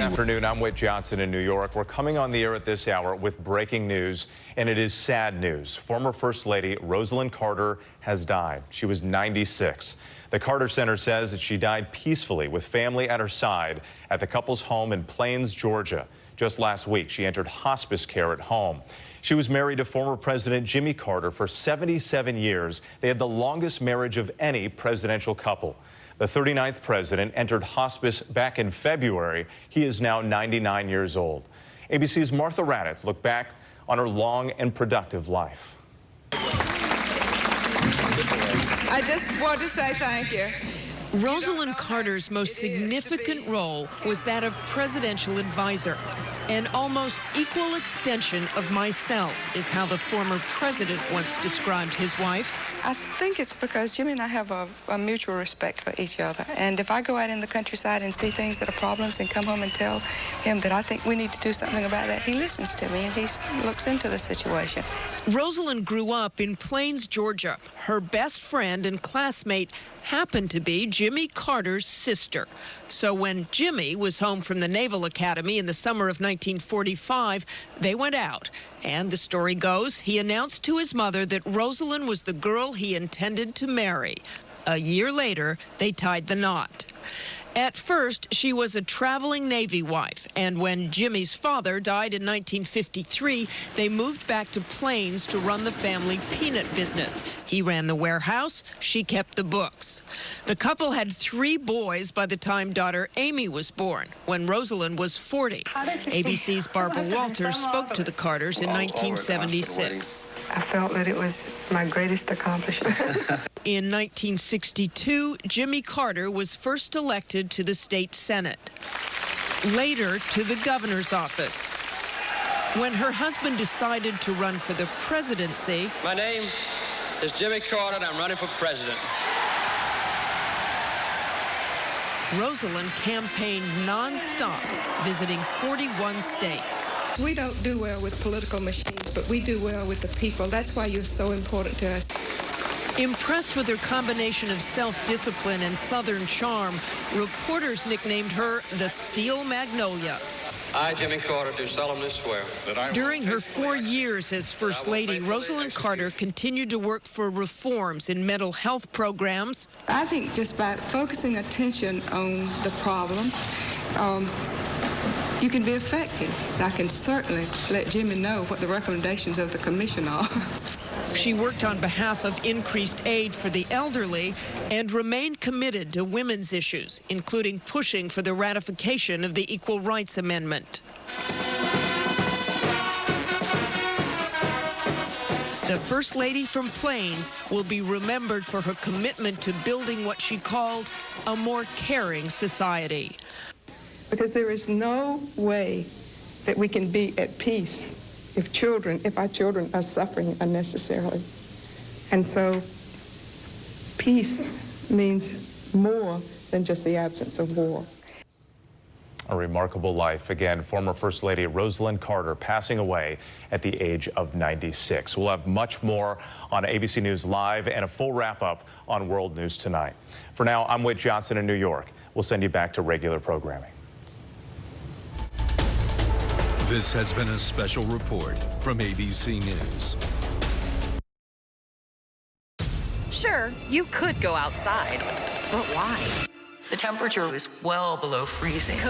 Afternoon, I'm Whit Johnson in New York. We're coming on the air at this hour with breaking news, and it is sad news. Former First Lady Rosalynn Carter has died. She was 96. The Carter Center says that she died peacefully with family at her side at the couple's home in Plains, Georgia. Just last week, she entered hospice care at home. She was married to former President Jimmy Carter for 77 years. They had the longest marriage of any presidential couple. The 39th president entered hospice back in February. He is now 99 years old. ABC's Martha Raddatz looked back on her long and productive life. I just want to say thank you. Rosalynn Carter's most significant role was that of presidential advisor. An almost equal extension of myself is how the former president once described his wife. I think it's because Jimmy and I have a mutual respect for each other. And if I go out in the countryside and see things that are problems and come home and tell him that I think we need to do something about that, he listens to me and he looks into the situation. Rosalynn grew up in Plains, Georgia. Her best friend and classmate happened to be Jimmy Carter's sister. So when Jimmy was home from the Naval Academy in the summer of 1945, they went out. And the story goes, he announced to his mother that Rosalynn was the girl he intended to marry. A year later, they tied the knot. At first, she was a traveling Navy wife, and when Jimmy's father died in 1953, they moved back to Plains to run the family peanut business. He ran the warehouse, she kept the books. The couple had 3 boys by the time daughter Amy was born, when Rosalynn was 40. ABC's Barbara Walters spoke to the Carters in 1976. I felt that it was my greatest accomplishment. In 1962, Jimmy Carter was first elected to the state Senate, later to the governor's office. When her husband decided to run for the presidency... My name is Jimmy Carter, and I'm running for president. Rosalynn campaigned nonstop, visiting 41 states. We don't do well with political machines, but we do well with the people. That's why you're so important to us. Impressed with her combination of self-discipline and Southern charm, reporters nicknamed her the Steel Magnolia. I, Jimmy Carter, do solemnly swear that I... During her 4 years as First Lady, Rosalynn Carter continued to work for reforms in mental health programs. I think just by focusing attention on the problem, you can be effective. And I can certainly let Jimmy know what the recommendations of the commission are. She worked on behalf of increased aid for the elderly and remained committed to women's issues, including pushing for the ratification of the Equal Rights Amendment. The First Lady from Plains will be remembered for her commitment to building what she called a more caring society. Because there is no way that we can be at peace if our children are suffering unnecessarily. And so peace means more than just the absence of war. A remarkable life. Again, former First Lady Rosalynn Carter passing away at the age of 96. We'll have much more on ABC News Live and a full wrap-up on World News Tonight. For now, I'm Whit Johnson in New York. We'll send you back to regular programming. This has been a special report from ABC News. Sure, you could go outside, but why? The temperature is well below freezing.